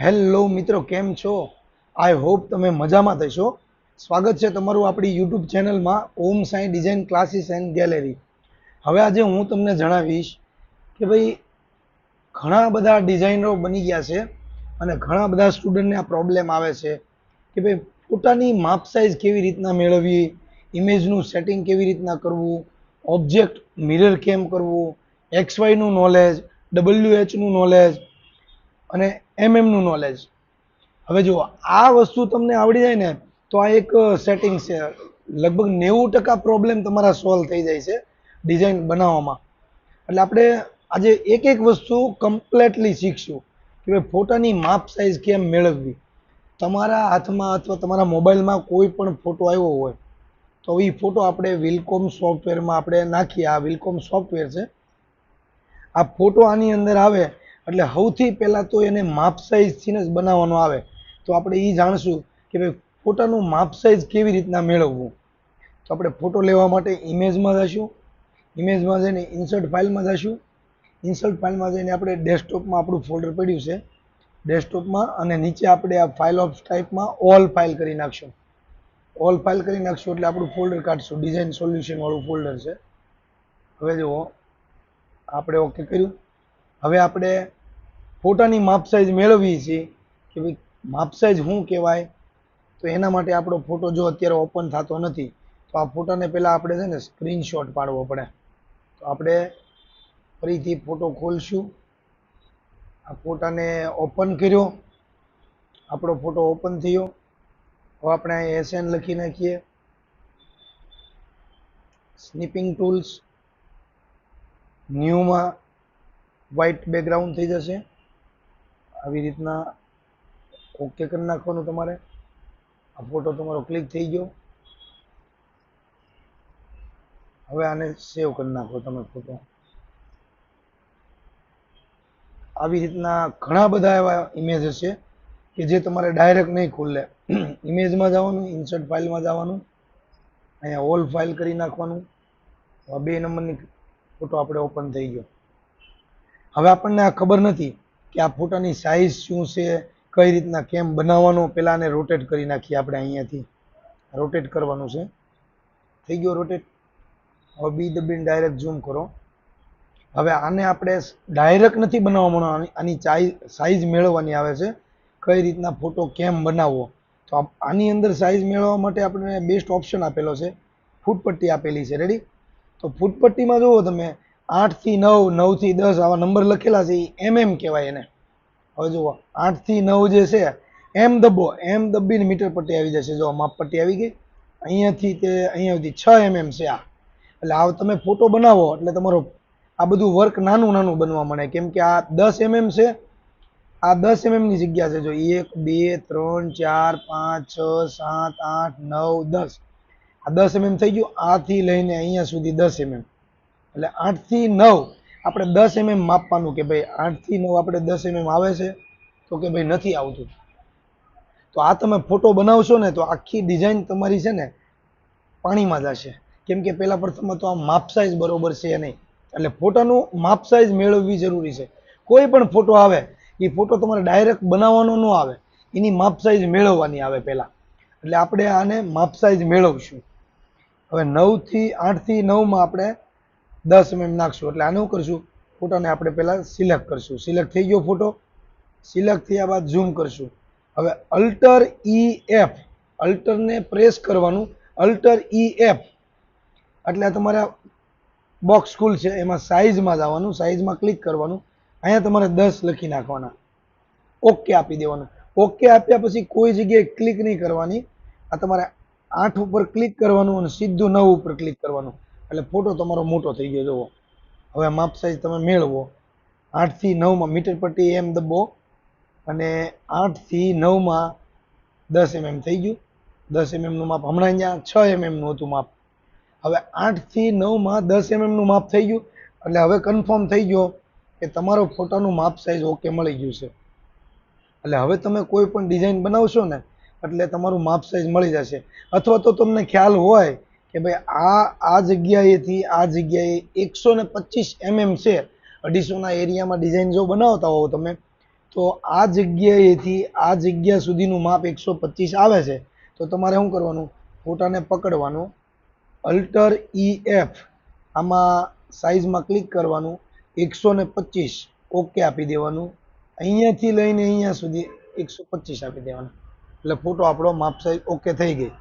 Hello મિત્રો, કેમ છો? આઈ હોપ તમે મજામાં થશો. સ્વાગત છે તમારું આપણી યુટ્યુબ ચેનલમાં Om Sai design classes and gallery. હવે આજે હું તમને જણાવીશ કે ભાઈ ઘણા બધા ડિઝાઇનરો બની ગયા છે અને ઘણા બધા સ્ટુડન્ટને આ પ્રોબ્લેમ આવે છે કે ભાઈ ફોટાની માપ સાઇઝ કેવી રીતના મેળવવી, ઇમેજનું સેટિંગ કેવી રીતના કરવું, ઓબ્જેક્ટ મિરર કેમ કરવું, એક્સ વાયનું નોલેજ, WH નું નોલેજ અને નું નોલેજ. હવે જુઓ, આ વસ્તુ તમને આવડી જાય ને તો આ એક સેટિંગ છે. લગભગ 90% પ્રોબ્લેમ તમારા સોલ્વ થઈ જાય છે ડિઝાઇન બનાવવામાં. એટલે આપણે આજે એક એક વસ્તુ કમ્પ્લીટલી શીખશું કે ભાઈ ફોટાની માપ સાઇઝ કેમ મેળવવી. તમારા હાથમાં અથવા તમારા મોબાઈલમાં કોઈ પણ ફોટો આવ્યો હોય તો એ ફોટો આપણે વિલકોમ સોફ્ટવેરમાં આપણે નાખીએ. આ વિલકોમ સોફ્ટવેર છે. આ ફોટો આની અંદર આવે એટલે સૌથી પહેલાં તો એને માપ સાઇઝથી જ બનાવવાનો આવે. તો આપણે એ જાણશું કે ભાઈ ફોટાનું માપ સાઇઝ કેવી રીતના મેળવવું. તો આપણે ફોટો લેવા માટે ઇમેજમાં જઈશું. ઇમેજમાં જઈને ઇન્સર્ટ ફાઇલમાં જઈશું. ઇન્સર્ટ ફાઇલમાં જઈને આપણે ડેસ્કટોપમાં આપણું ફોલ્ડર પડ્યું છે ડેસ્કટોપમાં, અને નીચે આપણે આ ફાઇલ ઓફ ટાઈપમાં ઓલ ફાઇલ કરી નાખશું. ઓલ ફાઇલ કરી નાખશું એટલે આપણું ફોલ્ડર કાઢશું. ડિઝાઇન સોલ્યુશન વાળું ફોલ્ડર છે. હવે જુઓ, આપણે ઓકે કર્યું. હવે આપણે ફોટાની માપ સાઇઝ મેળવીએ છીએ કે ભાઈ માપ સાઇઝ શું કહેવાય. તો એના માટે આપણો ફોટો જો અત્યારે ઓપન થતો નથી તો આ ફોટાને પહેલાં આપણે છે ને સ્ક્રીનશોટ પાડવો પડે. તો આપણે ફરીથી ફોટો ખોલશું. આ ફોટાને ઓપન કર્યો. આપણો ફોટો ઓપન થયો. હવે આપણે અહીં SN લખી નાખીએ. સ્નીપિંગ ટૂલ્સ, ન્યૂમાં વ્હાઇટ બેકગ્રાઉન્ડ થઈ જશે. આવી રીતના ઓકે કરી નાખવાનું તમારે. આ ફોટો તમારો ક્લિક થઈ ગયો. હવે આને સેવ કરી નાખો તમે ફોટો. આવી રીતના ઘણા બધા એવા ઇમેજ હશે કે જે તમારે ડાયરેક્ટ નહીં ખુલે. ઇમેજમાં જવાનું, ઇન્સર્ટ ફાઇલમાં જવાનું, અહીંયા ઓલ ફાઇલ કરી નાખવાનું. 2 નંબરની ફોટો આપણે ઓપન થઈ ગયો. હવે આપણને આ ખબર નથી કે આ ફોટાની સાઇઝ શું છે, કઈ રીતના કેમ બનાવવાનો. પહેલાં આને રોટેટ કરી નાખીએ આપણે. અહીંયાથી રોટેટ કરવાનું છે. થઈ ગયો રોટેટ. હવે બી દબીને ડાયરેક્ટ ઝૂમ કરો. હવે આને આપણે ડાયરેક્ટ નથી બનાવવાનો, આની સાઇઝ મેળવવાની આવે છે. કઈ રીતના ફોટો કેમ બનાવવો. તો આની અંદર સાઇઝ મેળવવા માટે આપણે બેસ્ટ ઓપ્શન આપેલો છે, ફૂટપટ્ટી આપેલી છે. રેડી? તો ફૂટપટ્ટીમાં જુઓ તમે 8 થી 9, 9 થી 10 આવા નંબર લખેલા છે. એ કહેવાય એને. હવે જુઓ, 8 થી 9 જે છે એમ દબો. એમ દબીને મીટર પટ્ટી આવી જશે. જો માપ પટ્ટી આવી ગઈ. અહીંયાથી તે અહીંયા સુધી 6 છે આ. એટલે આ તમે ફોટો બનાવો એટલે તમારો આ બધું વર્ક નાનું નાનું બનવા મળે. કેમ કે આ 10 છે. આ 10 ની જગ્યા છે. જો 1 2 3 4 5 6 7 8 9 10. આ 10 થઈ ગયું. આથી લઈને અહીંયા સુધી 10 એટલે 8 થી 9 આપણે 10 માપવાનું કે ભાઈ 8 થી 9 આપણે 10 આવે છે તો કે ભાઈ નથી આવતું. તો આ તમે ફોટો બનાવશો ને તો આખી ડિઝાઇન તમારી છે ને પાણીમાં જશે. કેમ કે પહેલા પ્રથમ તો આ માપ સાઇઝ બરોબર છે નહીં. એટલે ફોટાનું માપ સાઇઝ મેળવવી જરૂરી છે. કોઈ પણ ફોટો આવે એ ફોટો તમારે ડાયરેક્ટ બનાવવાનો ન આવે, એની માપ સાઇઝ મેળવવાની આવે પહેલા. એટલે આપણે આને માપ સાઇઝ મેળવશું. હવે 8 થી 9માં આપણે 10 નાખશું. એટલે આને શું કરશું, ફોટાને આપણે પહેલા સિલેક્ટ કરશું. સિલેક્ટ થઈ ગયો ફોટો. સિલેક્ટ થયા બાદ ઝૂમ કરશું. હવે અલ્ટર EF, અલ્ટરને પ્રેસ કરવાનું. અલ્ટર EF એટલે તમારા બોક્સ ખુલ છે. એમાં સાઇઝમાં જવાનું. સાઇઝમાં ક્લિક કરવાનું. અહીંયા તમારે 10 લખી નાખવાના. ઓકે આપી દેવાનું. ઓકે આપ્યા પછી કોઈ જગ્યાએ ક્લિક નહીં કરવાની. આ તમારે 8 ઉપર ક્લિક કરવાનું અને સીધું 9 ઉપર ક્લિક કરવાનું. એટલે ફોટો તમારો મોટો થઈ ગયો. જુઓ, હવે માપ સાઇઝ તમે મેળવો. 8 થી 9માં મીટર પટ્ટી એમ દબો અને 8 થી 9માં 10 થઈ ગયું. 10 નું માપ હમણાં અહીંયા 6 નું હતું માપ. હવે 8 થી 9માં 10 નું માપ થઈ ગયું. એટલે હવે કન્ફર્મ થઈ ગયો કે તમારો ફોટાનું માપ સાઇઝ ઓકે મળી ગયું છે. એટલે હવે તમે કોઈ પણ ડિઝાઇન બનાવશો ને એટલે તમારું માપ સાઇઝ મળી જશે. અથવા તો તમને ખ્યાલ હોય કે ભાઈ આ જગ્યાએથી આ જગ્યાએ 125 છે. 250 એરિયામાં ડિઝાઇન જો બનાવતા હોવ તમે તો આ જગ્યાએથી આ જગ્યા સુધીનું માપ 125 આવે છે. તો તમારે શું કરવાનું, ફોટાને પકડવાનું, અલ્ટર EF આમાં સાઈઝમાં ક્લિક કરવાનું, 125 ઓકે આપી દેવાનું, અહીંયાથી લઈને અહીંયા સુધી 125 આપી દેવાનું, એટલે ફોટો આપણો માપ સાઈઝ ઓકે થઈ ગઈ.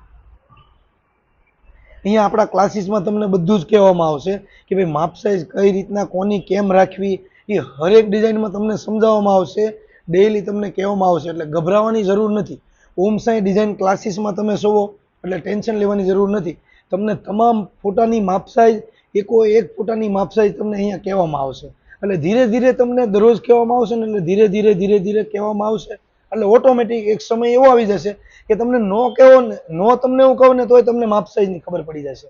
અહીંયા આપણા ક્લાસીસમાં તમને બધું જ કહેવામાં આવશે કે ભાઈ માપ સાઈઝ કઈ રીતના કોની કેમ રાખવી, એ હરેક ડિઝાઇનમાં તમને સમજાવવામાં આવશે, ડેઈલી તમને કહેવામાં આવશે, એટલે ગભરાવાની જરૂર નથી. ઓમ સાઈ ડિઝાઇન ક્લાસીસમાં તમે જોવો એટલે ટેન્શન લેવાની જરૂર નથી. તમને તમામ ફોટાની માપ સાઈઝ એક ફોટાની માપ સાઈઝ તમને અહીંયા કહેવામાં આવશે. એટલે ધીરે ધીરે તમને દરરોજ કહેવામાં આવશે ને, એટલે ધીરે ધીરે કહેવામાં આવશે, એટલે ઓટોમેટિક એક સમય એવો આવી જશે કે તમને નો કહેવો ને, નો તમને એવું કહું ને તોય તમને માપ સાઈઝની ખબર પડી જશે.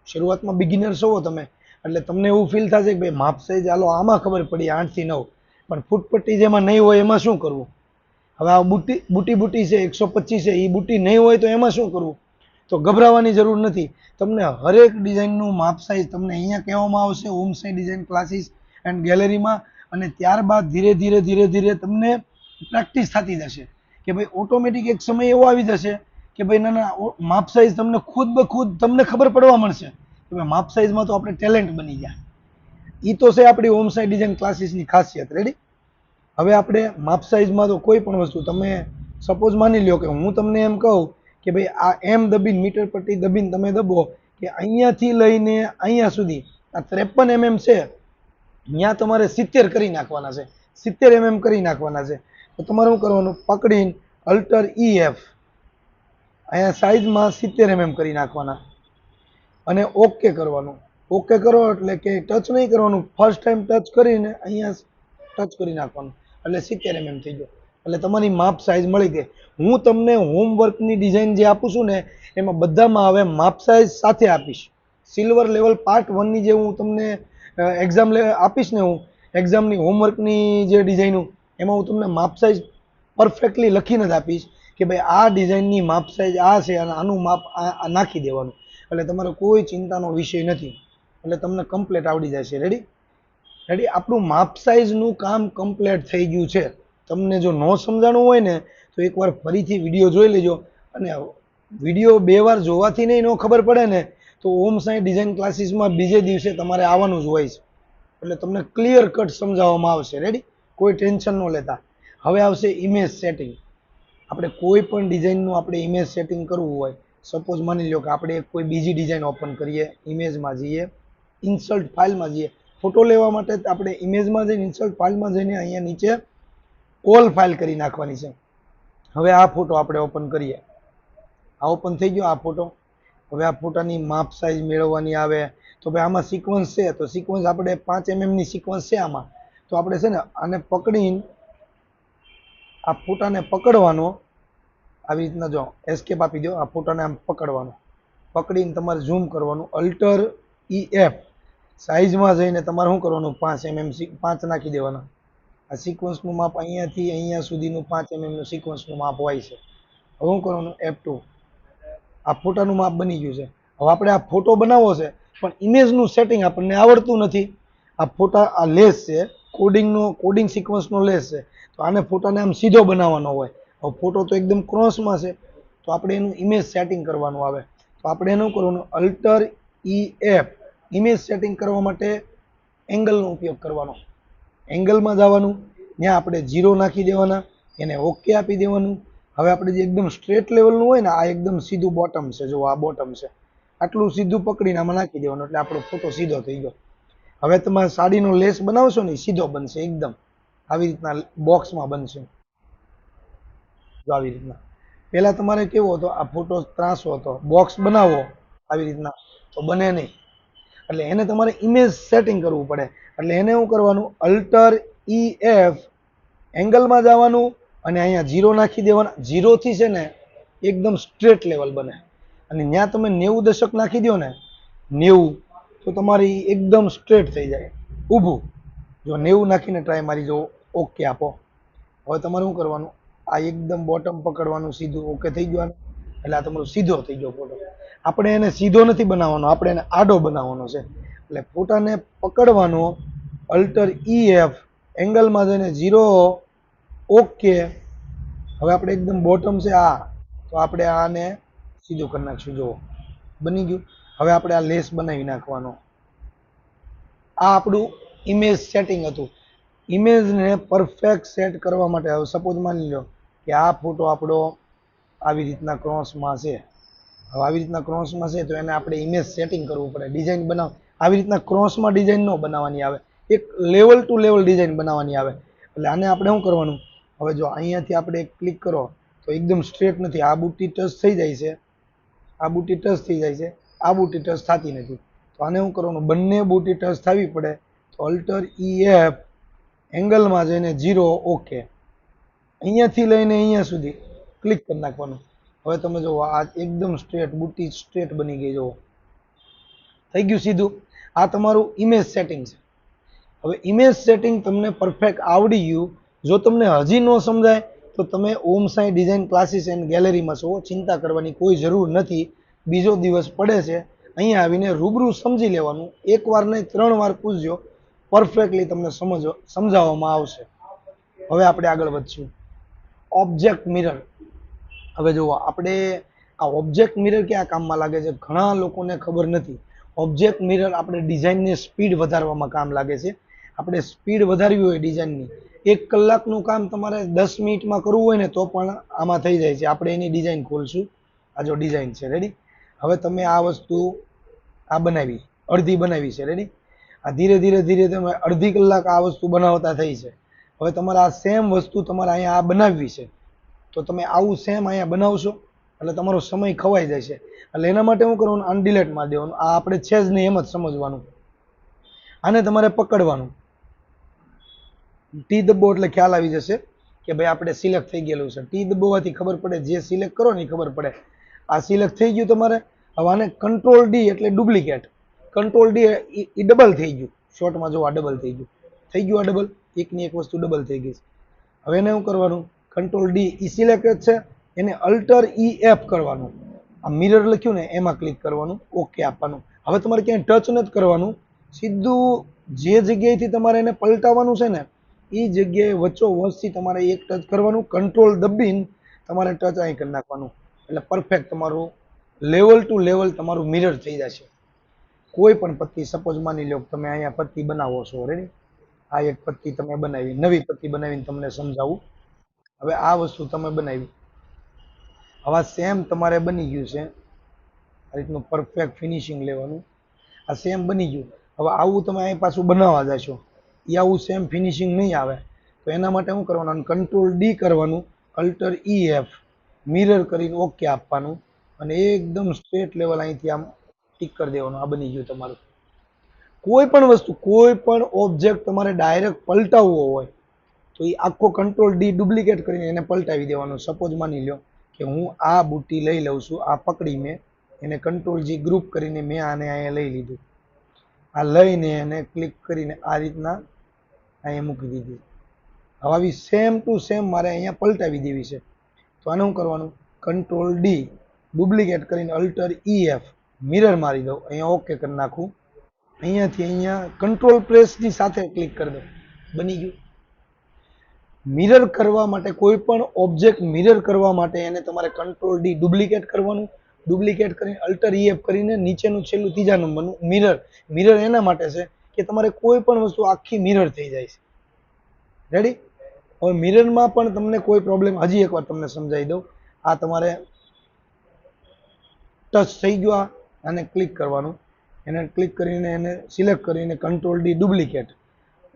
શરૂઆતમાં બિગિનર્સ હોવો તમે, એટલે તમને એવું ફીલ થશે કે ભાઈ માપ સાઈઝ હાલો આમાં ખબર પડી 8 થી 9, પણ ફૂટપટ્ટી જેમાં નહીં હોય એમાં શું કરવું? હવે આ બુટી છે 125 છે, એ બુટી નહીં હોય તો એમાં શું કરવું? તો ગભરાવાની જરૂર નથી. તમને હરેક ડિઝાઇનનું માપ સાઈઝ તમને અહીંયા કહેવામાં આવશે ઓમ સાઈ ડિઝાઇન ક્લાસીસ એન્ડ ગેલેરીમાં, અને ત્યારબાદ ધીરે ધીરે તમને પ્રેક્ટિસ થતી જશે કે ભાઈ ઓટોમેટિક એક સમય એવો આવી જશે કે ભાઈ ના માપ સાઈઝ તમને ખુદ બ ખુદ તમને ખબર પડવા મળશે કે ભાઈ માપ સાઈઝમાં તો આપણે ટેલેન્ટ બની ગયા. એ તો છે આપણી ઓમ સાઈ ડિઝાઇન ક્લાસીસની ખાસિયત. રેડી? હવે આપણે માપ સાઈઝમાં તો કોઈ પણ વસ્તુ તમે સપોઝ માની લ્યો કે હું તમને એમ કહું કે ભાઈ આ એમ દબીને મીટર પટ્ટી દબીને તમે દબો કે અહીંયાથી લઈને અહીંયા સુધી આ 53 mm છે, ત્યાં તમારે 70 કરી નાખવાના છે, 70 mm કરી નાખવાના છે. તો તમારે શું કરવાનું, પકડીને અલ્ટર EF અહીંયા સાઈઝમાં 70 mm કરી નાખવાના અને ઓકે કરવાનું. ઓકે કરો એટલે કે ટચ નહીં કરવાનું, ફર્સ્ટ ટાઈમ ટચ કરીને અહીંયા ટચ કરી નાખવાનું, એટલે 70 mm થઈ ગયો, એટલે તમારી માપ સાઈઝ મળી ગઈ. હું તમને હોમવર્કની ડિઝાઇન જે આપું છું ને એમાં બધામાં હવે માપ સાઈઝ સાથે આપીશ. સિલ્વર લેવલ પાર્ટ 1 ની જે હું તમને એક્ઝામ આપીશ ને, હું એક્ઝામની હોમવર્કની જે ડિઝાઇનું એમાં હું તમને માપ સાઈઝ પરફેક્ટલી લખીને જ આપીશ કે ભાઈ આ ડિઝાઇનની માપ સાઈઝ આ છે અને આનું માપ આ નાખી દેવાનું, એટલે તમારો કોઈ ચિંતાનો વિષય નથી, એટલે તમને કમ્પ્લીટ આવડી જશે. રેડી? આપણું માપ સાઈઝનું કામ કમ્પ્લીટ થઈ ગયું છે. તમને જો ન સમજાણું હોય ને તો એકવાર ફરીથી વિડીયો જોઈ લેજો, અને વિડીયો 2 વાર જોવાથી નહીં ન ખબર પડે ને તો ઓમ સાઈ ડિઝાઇન ક્લાસીસમાં બીજે દિવસે તમારે આવવાનું જ હોય છે, એટલે તમને ક્લિયર કટ સમજાવવામાં આવશે. રેડી? કોઈ ટેન્શન ન લેતા. હવે આવશે ઇમેજ સેટિંગ. આપણે કોઈ પણ ડિઝાઇનનું આપણે ઇમેજ સેટિંગ કરવું હોય, સપોઝ માની લો કે આપણે કોઈ બીજી ડિઝાઇન ઓપન કરીએ, ઇમેજમાં જઈએ, ઇન્સર્ટ ફાઇલમાં જઈએ, ફોટો લેવા માટે આપણે ઇમેજમાં જઈને ઇન્સર્ટ ફાઇલમાં જઈને અહીંયા નીચે ઓલ ફાઇલ કરી નાખવાની છે. હવે આ ફોટો આપણે ઓપન કરીએ, આ ઓપન થઈ ગયો આ ફોટો. હવે આ ફોટાની માપ સાઈઝ મેળવવાની આવે તો ભાઈ આમાં સિક્વન્સ છે, તો સિક્વન્સ આપણે 5 mm ની સિક્વન્સ છે આમાં, તો આપણે છે ને આને પકડીને આ ફોટાને પકડવાનો, આવી રીતના જો એસ્કેપ આપી દો, આ ફોટાને આમ પકડવાનો, પકડીને તમારે ઝૂમ કરવાનું, અલ્ટર EF સાઈઝમાં જઈને તમારે શું કરવાનું, 5 mm 5 નાખી દેવાના. આ સિક્વન્સનું માપ અહીંયાથી અહીંયા સુધીનું 5 mm નું સિક્વન્સનું માપ હોય છે. હવે શું કરવાનું, F2. આ ફોટાનું માપ બની ગયું છે. હવે આપણે આ ફોટો બનાવવો છે પણ ઇમેજનું સેટિંગ આપણને આવડતું નથી. આ ફોટા આ લેસ છે, કોડિંગ સિક્વન્સનો લેસ છે, તો આને ફોટાને આમ સીધો બનાવવાનો હોય. હવે ફોટો તો એકદમ ક્રોસમાં છે, તો આપણે એનું ઇમેજ સેટિંગ કરવાનું આવે. તો આપણે એનું કરવાનું, અલ્ટર EF ઇમેજ સેટિંગ કરવા માટે એંગલનો ઉપયોગ કરવાનો. એંગલમાં જવાનું, ત્યાં આપણે 0 નાખી દેવાના, એને ઓકે આપી દેવાનું. હવે આપણે જે એકદમ સ્ટ્રેટ લેવલનું હોય ને, આ એકદમ સીધું બોટમ છે, જો આ બોટમ છે, આટલું સીધું પકડીને આમાં નાખી દેવાનું, એટલે આપણો ફોટો સીધો થઈ ગયો. હવે તમારે સાડીનો લેસ બનાવશો ને સીધો બનશે, એકદમ આવી રીતના બોક્સમાં બનશે. જો આવી રીતના. પહેલા તમારે કેવો હતો, આ ફોટો ત્રાસો હતો, બોક્સ બનાવો આવી રીતના તો બને નહીં, એટલે એને તમારે ઇમેજ સેટિંગ કરવું પડે. એટલે એને શું કરવાનું, અલ્ટર EF એંગલમાં જવાનું અને અહીંયા 0 નાખી દેવાના. 0 થી છે ને એકદમ સ્ટ્રેટ લેવલ બને, અને ત્યાં તમે 90 દશક નાખી દો ને, 90, તો તમારી એકદમ સ્ટ્રેટ થઈ જાય, ઊભું. જો 90 નાખીને ટ્રાય મારી જો, ઓકે આપો. હવે તમારે શું કરવાનું, આ એકદમ બોટમ પકડવાનું, સીધું ઓકે થઈ ગયું, એટલે આ તમારો સીધો થઈ ગયો ફોટો. આપણે એને સીધો નથી બનાવવાનો, આપણે એને આડો બનાવવાનો છે. એટલે ફોટાને પકડવાનો, અલ્ટર EF એંગલમાં જઈને 0 ઓકે. હવે આપણે એકદમ બોટમ છે આ, તો આપણે આને સીધું કરી નાખશું. જુઓ બની ગયું. હવે આપણે આ લેસ બનાવી નાખવાનો. આ આપણું ઇમેજ સેટિંગ હતું. ઇમેજને પરફેક્ટ સેટ કરવા માટે હવે સપોઝ માની લો કે આ ફોટો આપણો આવી રીતના ક્રોસમાં છે. હવે આવી રીતના ક્રોસમાં છે તો એને આપણે ઇમેજ સેટિંગ કરવું પડે, ડિઝાઇન બનાવ. આવી રીતના ક્રોસમાં ડિઝાઇન ન બનાવવાની આવે, એક લેવલ ટુ લેવલ ડિઝાઇન બનાવવાની આવે. એટલે આને આપણે શું કરવાનું, હવે જો અહીંયાથી આપણે ક્લિક કરો તો એકદમ સ્ટ્રેટ નથી, આ બુટ્ટી ટચ થઈ જાય છે, આ બુટ્ટી ટચ થઈ જાય છે, આ બુટ્ટી ટચ થતી નથી. તો આને શું કરવાનું, બંને બુટ્ટી ટચ થવી પડે. તો અલ્ટર EF એંગલમાં જઈને 0 ઓકે, અહીંયાથી લઈને અહીંયા સુધી ક્લિક કરી નાખવાનું. હવે તમે જુઓ આ એકદમ સ્ટ્રેટ બુટ્ટી સ્ટ્રેટ બની ગઈ. જુઓ થઈ ગયું સીધું. આ તમારું ઇમેજ સેટિંગ છે. હવે ઇમેજ સેટિંગ તમને પરફેક્ટ આવડી ગયું. જો તમને હજી ન સમજાય તો તમે ઓમ સાઈ ડિઝાઇન ક્લાસીસ એન્ડ ગેલેરીમાં છો, ચિંતા કરવાની કોઈ જરૂર નથી. બીજો દિવસ પડે છે, અહીંયા આવીને રૂબરૂ સમજી લેવાનું. એક વાર નહીં 3 વાર પૂછજો, પરફેક્ટલી તમને સમજાવવામાં આવશે. હવે આપણે આગળ વધશું. Object mirror. હવે જુઓ આપણે આ ઓબ્જેક્ટ મિરર ક્યાં કામમાં લાગે છે, ઘણા લોકોને ખબર નથી. ઓબ્જેક્ટ મિરર આપણે ડિઝાઇનની સ્પીડ વધારવામાં કામ લાગે છે. આપણે સ્પીડ વધારવી હોય ડિઝાઇનની, 1 કલાકનું કામ તમારે 10 મિનિટમાં કરવું હોય ને તો પણ આમાં થઈ જાય છે. આપણે એની ડિઝાઇન ખોલશું. આ જો ડિઝાઇન છે, રેડી. હવે તમે આ વસ્તુ આ બનાવી, અડધી બનાવી છે, રેડી. આ ધીરે ધીરે ધીરે તમે અડધી કલાક આ વસ્તુ બનાવતા થઈ છે. હવે તમારે આ સેમ વસ્તુ તમારે અહીંયા આ બનાવવી છે, તો તમે આવું સેમ અહીંયા બનાવશો એટલે તમારો સમય ખવાઈ જાય છે. એટલે એના માટે શું કરવાનું, અનડિલેટ મારી દેવાનું. આ આપણે છે જ નહીં એમ જ સમજવાનું. આને તમારે પકડવાનું, ટી દબો એટલે ખ્યાલ આવી જશે કે ભાઈ આપણે સિલેક્ટ થઈ ગયેલું છે. ટી દબાવવાથી ખબર પડે, જે સિલેક્ટ કરો ને ખબર પડે. આ સિલેક્ટ થઈ ગયું તમારે. હવે આને કંટ્રોલ ડી એટલે ડુપ્લિકેટ, કંટ્રોલ ડી એ ડબલ થઈ ગયું. શોર્ટમાં જો આ ડબલ થઈ ગયું, થઈ ગયું. આ ડબલ એકની એક વસ્તુ ડબલ થઈ ગઈ. હવે એને શું કરવાનું, કંટ્રોલ ડી ઈ સિલેક્ટેડ છે, એને અલ્ટર EF કરવાનું. આ મિરર લખ્યું ને એમાં ક્લિક કરવાનું, ઓકે આપવાનું. હવે તમારે ક્યાંય ટચ નથી કરવાનું, સીધું જે જગ્યાએથી તમારે એને પલટાવવાનું છે ને એ જગ્યાએ વચ્ચોવચથી તમારે એક ટચ કરવાનું. કંટ્રોલ દબીને તમારે ટચ અહીં કરી નાખવાનું. એટલે પરફેક્ટ તમારું લેવલ ટુ લેવલ તમારું મિરર થઈ જશે. કોઈ પણ પત્તી, સપોઝ માની લો તમે અહીંયા પત્તી બનાવો છો, રેડી. આ એક પત્તી તમે બનાવી, નવી પત્તી બનાવીને તમને સમજાવું. હવે આ વસ્તુ તમે બનાવી, હવે સેમ તમારે બની ગયું છે. આ રીતનું પરફેક્ટ ફિનિશિંગ લેવાનું. આ સેમ બની ગયું. હવે આવું તમે અહીં પાછું બનાવવા જશો, એ આવું સેમ ફિનિશિંગ નહીં આવે. તો એના માટે શું કરવાનું, કંટ્રોલ ડી કરવાનું, અલ્ટર EF મિરર કરીને ઓકે આપવાનું, અને એકદમ સ્ટ્રેટ લેવલ અહીંથી આમ ટીક કરી દેવાનું. આ બની ગયું તમારું. કોઈ પણ વસ્તુ, કોઈ પણ ઓબ્જેક્ટ તમારે ડાયરેક્ટ પલટાવવો હોય તો એ આખો કંટ્રોલ ડી ડુપ્લિકેટ કરીને એને પલટાવી દેવાનો. સપોઝ માની લો કે હું આ બુટ્ટી લઈ લઉં છું, આ પકડી મેં એને કંટ્રોલ G ગ્રુપ કરીને મેં આને અહીંયા લઈ લીધું. આ લઈને એને ક્લિક કરીને આ રીતના અહીંયા મૂકી દીધી. હવે આવી સેમ ટુ સેમ મારે અહીંયા પલટાવી દેવી છે. તો આને શું કરવાનું, કંટ્રોલ ડી ડુપ્લિકેટ કરીને અલ્ટર EF મિરર મારી દઉં, અહીંયા ઓકે કરી નાખું. અહીંયાથી અહીંયા કંટ્રોલ પ્રેસની સાથે ક્લિક કરી દો, બની ગયું. મિરર કરવા માટે, કોઈ પણ ઓબ્જેક્ટ મિરર કરવા માટે એને તમારે કંટ્રોલ ડી ડુપ્લિકેટ કરવાનું. ડુપ્લિકેટ કરીને અલ્ટર EF કરીને નીચેનું છેલ્લું 3જા નંબરનું મિરર. મિરર એના માટે છે કે તમારે કોઈ પણ વસ્તુ આખી મિરર થઈ જાય છે, રેડી. હવે મિરરમાં પણ તમને કોઈ પ્રોબ્લેમ, હજી એકવાર તમને સમજાવી દઉં. આ તમારે ટચ થઈ ગયો, આને ક્લિક કરવાનું. એને ક્લિક કરીને એને સિલેક્ટ કરીને કંટ્રોલ ડી ડુપ્લિકેટ.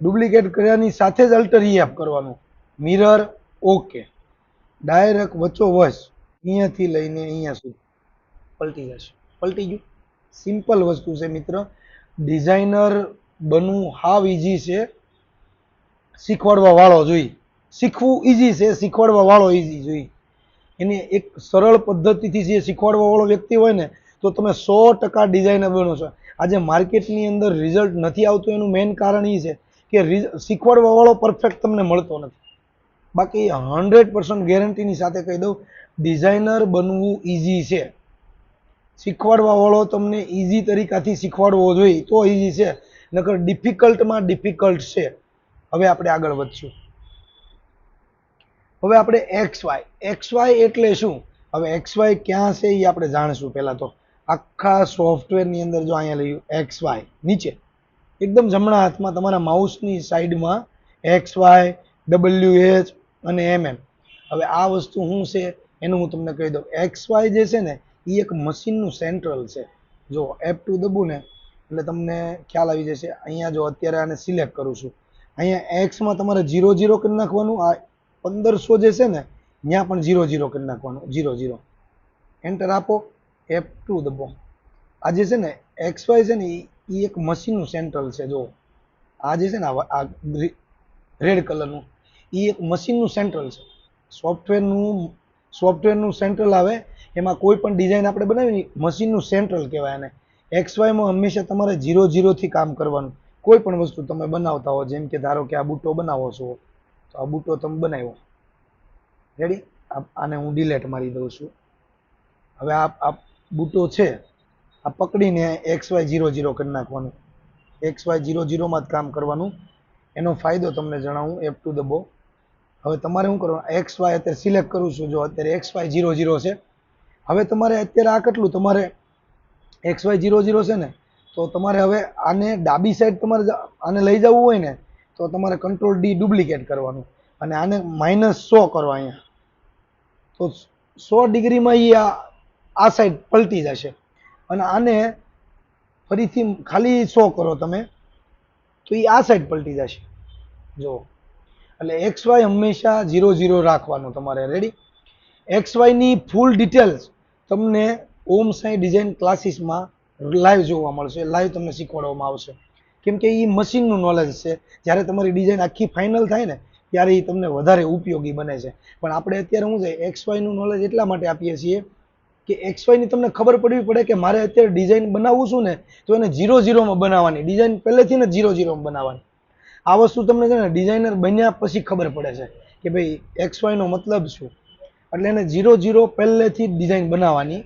ડુપ્લિકેટ કર્યાની સાથે જ અલ્ટર EF કરવાનું. મિરર ઓકે, ડાયરેક્ટ વચ્ચોવચ અહીંયાથી લઈને અહીંયા સુધી પલટી જશે. પલટી ગયું. સિમ્પલ વસ્તુ છે મિત્ર. ડિઝાઇનર બનવું હાવ ઇઝી છે, શીખવાડવા વાળો જોઈએ. શીખવું ઇઝી છે, શીખવાડવા વાળો ઇઝી જોઈએ. એની એક સરળ પદ્ધતિથી જે શીખવાડવા વાળો વ્યક્તિ હોય ને તો તમે 100% ડિઝાઇનર બનો છો. આજે માર્કેટની અંદર રિઝલ્ટ નથી આવતું એનું મેઇન કારણ એ છે કે શીખવાડવા વાળો પરફેક્ટ તમને મળતો નથી. બાકી 100% ગેરંટીની સાથે કહી દઉં, ડિઝાઇનર બનવું ઇઝી છે. શીખવાડવા વાળો તમને ઇઝી તરીકાથી શીખવાડવો જોઈએ તો ઇઝી છે, નકર ડિફિકલ્ટમાં ડિફિકલ્ટ છે. હવે આપણે આગળ વધશું. હવે આપણે એક્સ વાય એટલે શું? હવે એક્સ વાય ક્યાં છે એ આપણે જાણીશું. પહેલા તો આખા સોફ્ટવેરની અંદર જો અહીંયા લઈ એક્સ વાય નીચે એકદમ જમણા હાથમાં તમારા માઉસની સાઈડમાં એક્સ વાય, ડબલ્યુ એચ અને એમએમ. હવે આ વસ્તુ શું છે એનું હું તમને કહી દઉં. એક્સ વાય જે છે ને એ એક મશીનનું સેન્ટ્રલ છે. જો F2 દબું ને એટલે તમને ખ્યાલ આવી જશે. અહીંયા જો અત્યારે આને સિલેક્ટ કરું છું, અહીંયા એક્સમાં તમારે 0 કરી નાખવાનું. આ 1500 જે છે ને ત્યાં પણ 0 કરી નાખવાનું. 0 એન્ટર આપો, F2 દબો. આ જે છે ને એક્સ વાય છે ને એ એક મશીનનું સેન્ટ્રલ છે. જો આ જે છે ને આ રેડ કલરનું એ એક મશીનનું સેન્ટ્રલ છે. સોફ્ટવેરનું સેન્ટ્રલ આવે એમાં કોઈ પણ ડિઝાઇન આપણે બનાવી મશીનનું સેન્ટ્રલ કહેવાય. અને એક્સ વાયમાં હંમેશા તમારે 0 થી કામ કરવાનું. કોઈ પણ વસ્તુ તમે બનાવતા હો, જેમ કે ધારો કે આ બૂટો બનાવો છો, તો આ બૂટો તમે બનાવ્યો, રેડી. આને હું ડિલેટ મારી દઉં છું. હવે આ બૂટો છે, આ પકડીને એક્સ વાય 0 કરી નાખવાનું. એક્સ વાય 0 જ કામ કરવાનું. એનો ફાયદો તમને જણાવું. F2 દબો. હવે તમારે શું કરવાનું? એક્સ વાય અત્યારે સિલેક્ટ કરું છું. જો અત્યારે એક્સ વાય 0 છે. હવે તમારે અત્યારે આ કેટલું તમારે એક્સ વાય 0 છે ને, તો તમારે હવે આને ડાબી સાઈડ તમારે આને લઈ જવું હોય ને તો તમારે કંટ્રોલ ડી ડુપ્લિકેટ કરવાનું અને આને -100 કરો અહીંયા. તો 100 ડિગ્રીમાં એ આ સાઈડ પલટી જશે. અને આને ફરીથી ખાલી 100 કરો તમે તો એ આ સાઈડ પલટી જશે. જો એટલે એક્સ વાય હંમેશા 0 રાખવાનું તમારે. રેડી. એક્સ વાયની ફૂલ ડિટેલ્સ તમને ઓમ સાઈ ડિઝાઇન ક્લાસીસમાં લાઈવ જોવા મળશે. લાઈવ તમને શીખવાડવામાં આવશે. કેમ કે એ મશીનનું નોલેજ છે. જ્યારે તમારી ડિઝાઇન આખી ફાઇનલ થાય ને ત્યારે એ તમને વધારે ઉપયોગી બને છે. પણ આપણે અત્યારે શું છે, એક્સ વાયનું નોલેજ એટલા માટે આપીએ છીએ કે એક્સ વાયની તમને ખબર પડવી પડે કે મારે અત્યારે ડિઝાઇન બનાવવું છું ને તો એને 0 બનાવવાની. ડિઝાઇન પહેલેથી ને 0 બનાવવાની. આ વસ્તુ તમને છે ને ડિઝાઇનર બન્યા પછી ખબર પડે છે કે ભાઈ એક્સ વાયનો મતલબ શું. એટલે એને 0 પહેલેથી ડિઝાઇન બનાવવાની.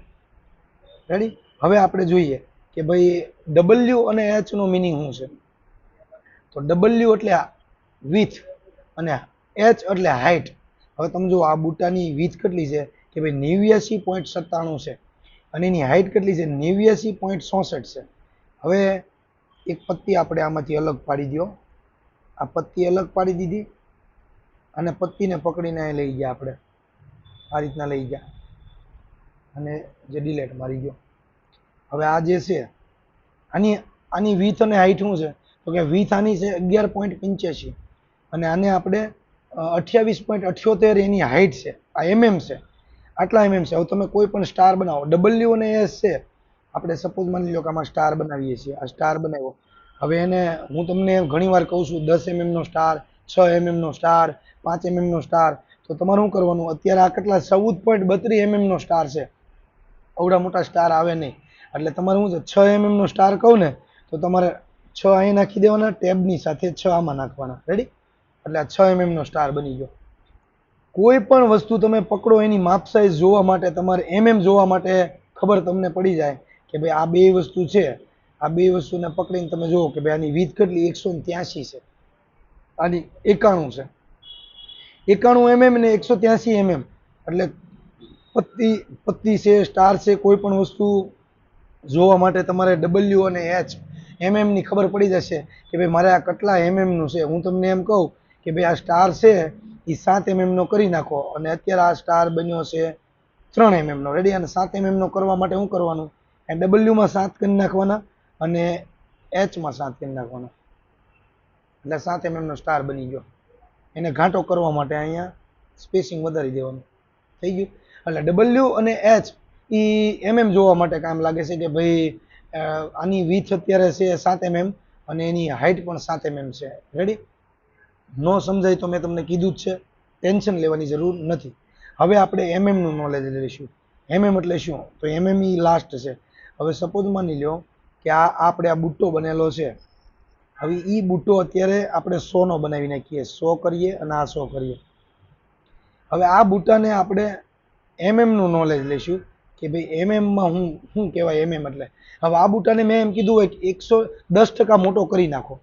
રેડી. હવે આપણે જોઈએ કે ભાઈ ડબલ્યુ અને એચ નો મિનિંગ શું છે. તો ડબલ્યુ એટલે વિથ અને એચ એટલે હાઇટ. હવે તમે જો આ બૂટાની વિથ કેટલી છે કે ભાઈ 89.97 છે અને એની હાઇટ કેટલી છે 89.66 છે. હવે એક પત્તી આપણે આમાંથી અલગ પાડી દો. આ પત્તી અલગ પાડી દીધી અને પત્તીને પકડીને લઈ ગયા આપણે. આ રીતના લઈ ગયા અને જે ડિલેટ મારી ગયો. હવે આ જે છે આની વીથ અને હાઈટ શું છે તો કે વીથ આની છે 11.85 અને આને આપણે 28.78 એની હાઈટ છે. આ એમએમ છે. આટલા એમએમ છે. હવે તમે કોઈ પણ સ્ટાર બનાવો, ડબલ્યુ અને એસ છે. આપણે સપોઝ માની લો કે આમાં સ્ટાર બનાવીએ છીએ. આ સ્ટાર બનાવ્યો. હવે એને હું તમને ઘણી વાર કહું છું 10 mm નો સ્ટાર, 6 mm નો સ્ટાર, 5 mm નો સ્ટાર. તો તમારે શું કરવાનું? અત્યારે આ કેટલા 14.32 mm નો સ્ટાર છે. આવડા મોટા સ્ટાર આવે નહીં. એટલે તમારે શું છે 6 mm નો સ્ટાર કહું ને તો તમારે 6 અહીં નાખી દેવાના, ટેબની સાથે 6 આમાં નાખવાના. રેડી. એટલે આ 6 mm નો સ્ટાર બની ગયો. કોઈ પણ વસ્તુ તમે પકડો એની માપ સાઈઝ જોવા માટે તમારે mm જોવા માટે ખબર તમને પડી જાય કે ભાઈ આ બે વસ્તુ છે. આ બે વસ્તુને પકડીને તમે જુઓ કે ભાઈ આની વીથ કેટલી 183 છે, આની 91 છે. 91 mm ને 183 mm. એટલે પત્તી છે, સ્ટાર છે, કોઈ પણ વસ્તુ જોવા માટે તમારે ડબલ્યુ અને એચ mm ની ખબર પડી જશે કે ભાઈ મારે આ કેટલા mm નું છે. હું તમને એમ કહું કે ભાઈ આ સ્ટાર છે એ 7 mm નો કરી નાખો અને અત્યારે આ સ્ટાર બન્યો છે 3 mm નો. રેડી. અને 7 mm નો કરવા માટે શું કરવાનું? એ ડબલ્યુમાં 7 કરી નાખવાના અને એચમાં 7 કરી નાખવાના. એટલે 7 mm નો સ્ટાર બની ગયો. એને ઘાંટો કરવા માટે અહીંયા સ્પેસિંગ વધારી દેવાનું. થઈ ગયું. એટલે ડબલ્યુ અને એચ એ mm જોવા માટે કામ લાગે છે કે ભાઈ આની વીથ અત્યારે છે 7 mm અને એની હાઈટ પણ 7 mm છે. રેડી. નો સમજાય તો મેં તમને કીધું જ છે, ટેન્શન લેવાની જરૂર નથી. હવે આપણે mm નું નોલેજ લઈશું. mm એટલે શું? તો mm ઈ લાસ્ટ છે. હવે સપોઝ માની લો કે આપણે આ બુટ્ટો બનેલો છે. હવે ઈ બુટ્ટો અત્યારે આપણે 100 નો બનાવી નાખીએ. 100 કરીએ અને આ 100 કરીએ. હવે આ બુટ્ટાને આપણે mm નું નોલેજ લઈશું કે ભાઈ mm માં શું કહેવાય mm એટલે. હવે આ બુટ્ટાને મેં એમ કીધું હોય કે 110% મોટો કરી નાખો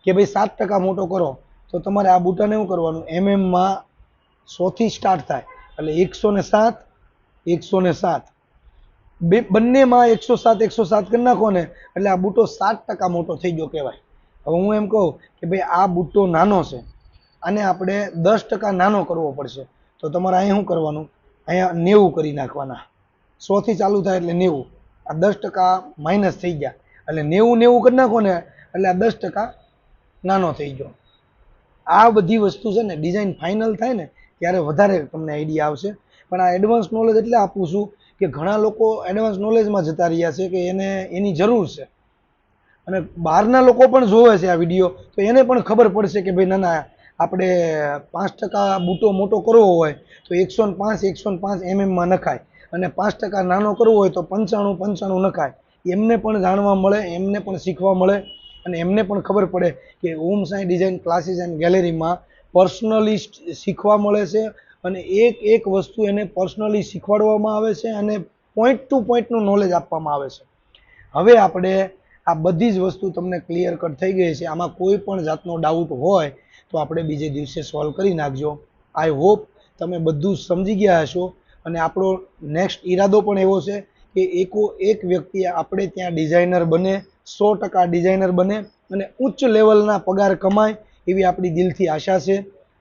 કે ભાઈ 7% મોટો કરો. તો તમારે આ બુટ્ટાને શું કરવાનું? mm માં 100 થી સ્ટાર્ટ થાય એટલે 107 107 બંનેમાં 107 કરી નાખો ને એટલે આ બુટ્ટો 7% મોટો થઈ ગયો કહેવાય. હવે હું એમ કહું કે ભાઈ આ બુટ્ટો નાનો છે, આને આપણે 10% નાનો કરવો પડશે, તો તમારે અહીંયા શું કરવાનું, અહીંયા 90 કરી નાખવાના. 100 થી ચાલુ થાય એટલે 90, આ 10% માઇનસ થઈ ગયા એટલે 90 કરી નાખો ને એટલે આ 10% નાનો થઈ ગયો. આ બધી વસ્તુ છે ને ડિઝાઇન ફાઇનલ થાય ને ત્યારે વધારે તમને આઈડિયા આવશે. પણ આ એડવાન્સ નોલેજ એટલે આપું છું કે ઘણા લોકો એડવાન્સ નોલેજમાં જતા રહ્યા છે કે એને એની જરૂર છે, અને બહારના લોકો પણ જોવે છે આ વિડીયો, તો એને પણ ખબર પડશે કે ભાઈ ના ના આપણે 5% બુટ્ટો મોટો કરવો હોય તો 105 mm નખાય, અને 5% નાનો કરવો હોય તો 95 નખાય. એમને પણ જાણવા મળે, એમને પણ શીખવા મળે, અને એમને પણ ખબર પડે કે ઓમ સાઈ ડિઝાઇન ક્લાસીસ એન્ડ ગેલેરીમાં પર્સનલી શીખવા મળે છે, અને એક વસ્તુ એને પર્સનલી શીખવાડવામાં આવે છે, અને પોઈન્ટ ટુ પોઈન્ટનું નોલેજ આપવામાં આવે છે. હવે આપણે આ બધી જ વસ્તુ તમને ક્લિયર કટ થઈ ગઈ છે. આમાં કોઈ પણ જાતનો ડાઉટ હોય તો આપણે બીજે દિવસે સોલ્વ કરી નાખજો. આઈ હોપ તમે બધું સમજી ગયા હશો, અને આપણો નેક્સ્ટ ઈરાદો પણ એવો છે કે એક વ્યક્તિ આપણે ત્યાં ડિઝાઇનર બને, 100% ડિઝાઇનર બને અને ઉચ્ચ લેવલના પગાર કમાય એવી આપણી દિલથી આશા છે.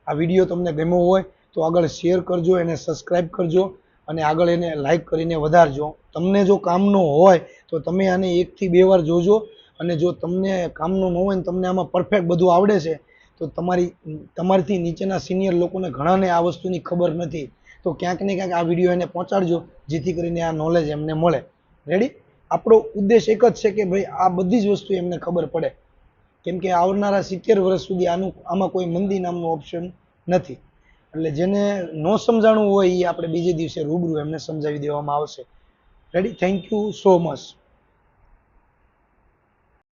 આ વિડીયો તમને ગમ્યો હોય તો આગળ શેર કરજો, એને સબસ્ક્રાઈબ કરજો, અને આગળ એને લાઈક કરીને વધારજો. તમને જો કામનો હોય તો તમે આને 1 થી 2 વાર જોજો, અને જો તમને કામનો ન હોય ને તમને આમાં પરફેક્ટ બધું આવડે છે તો તમારીથી નીચેના સિનિયર લોકોને ઘણાને આ વસ્તુની ખબર નથી, તો ક્યાંક ને ક્યાંક આ વિડીયો એને પહોંચાડજો જેથી કરીને આ નોલેજ એમને મળે. રેડી? આપણો ઉદ્દેશ એક જ છે કે ભાઈ આ બધી જ વસ્તુ એમને ખબર પડે, કેમ કે આવનારા 70 વર્ષ સુધી આમાં કોઈ મંદી નામનું ઓપ્શન નથી. એટલે જેને ન સમજાણું હોય એ આપણે બીજે દિવસે રૂબરૂ એમને સમજાવી દેવામાં આવશે. Ready? Thank you so much.